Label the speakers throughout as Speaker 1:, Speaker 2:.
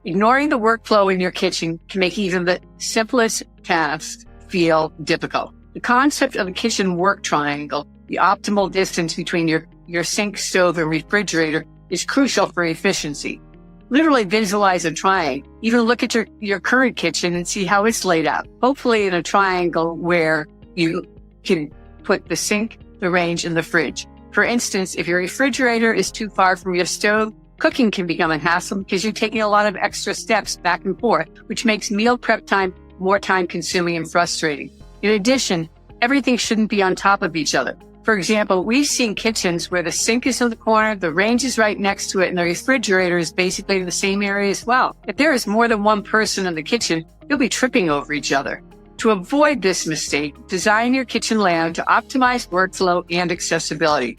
Speaker 1: Ignoring the workflow in your kitchen can make even the simplest tasks feel difficult. The concept of a kitchen work triangle, the optimal distance between your sink, stove, and refrigerator, is crucial for efficiency. Literally visualize a triangle. Even look at your current kitchen and see how it's laid out. Hopefully in a triangle where you can put the sink, the range, and the fridge. For instance, if your refrigerator is too far from your stove, cooking can become a hassle because you're taking a lot of extra steps back and forth, which makes meal prep time more time-consuming and frustrating. In addition, everything shouldn't be on top of each other. For example, we've seen kitchens where the sink is in the corner, the range is right next to it, and the refrigerator is basically in the same area as well. If there is more than one person in the kitchen, you'll be tripping over each other. To avoid this mistake, design your kitchen layout to optimize workflow and accessibility.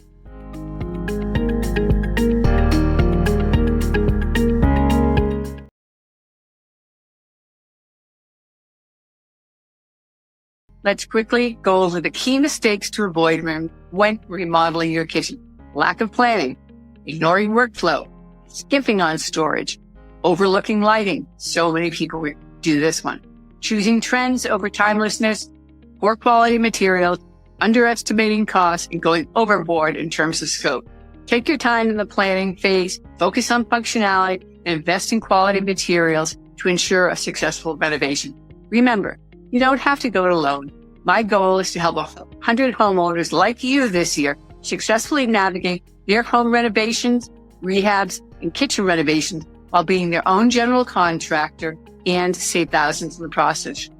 Speaker 1: Let's quickly go over the key mistakes to avoid when remodeling your kitchen. Lack of planning, ignoring workflow, skipping on storage, overlooking lighting. So many people do this one. Choosing trends over timelessness, poor quality materials, underestimating costs, and going overboard in terms of scope. Take your time in the planning phase, focus on functionality, and invest in quality materials to ensure a successful renovation. Remember, you don't have to go it alone. My goal is to help 100 homeowners like you this year successfully navigate their home renovations, rehabs, and kitchen renovations while being their own general contractor and save thousands in the process.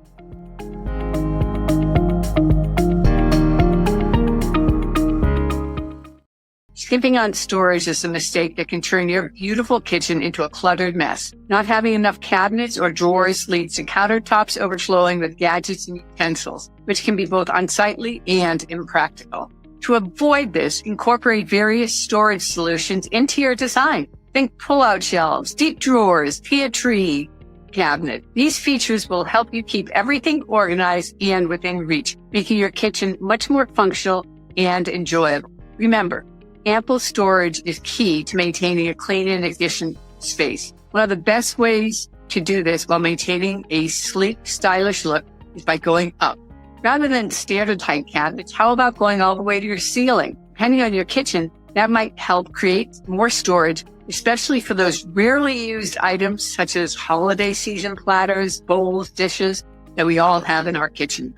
Speaker 1: Skipping on storage is a mistake that can turn your beautiful kitchen into a cluttered mess. Not having enough cabinets or drawers leads to countertops overflowing with gadgets and utensils, which can be both unsightly and impractical. To avoid this, incorporate various storage solutions into your design. Think pull-out shelves, deep drawers, pantry cabinet. These features will help you keep everything organized and within reach, making your kitchen much more functional and enjoyable. Remember, ample storage is key to maintaining a clean and efficient space. One of the best ways to do this while maintaining a sleek, stylish look is by going up. Rather than standard height cabinets, how about going all the way to your ceiling? Depending on your kitchen, that might help create more storage, especially for those rarely used items such as holiday season platters, bowls, dishes that we all have in our kitchen.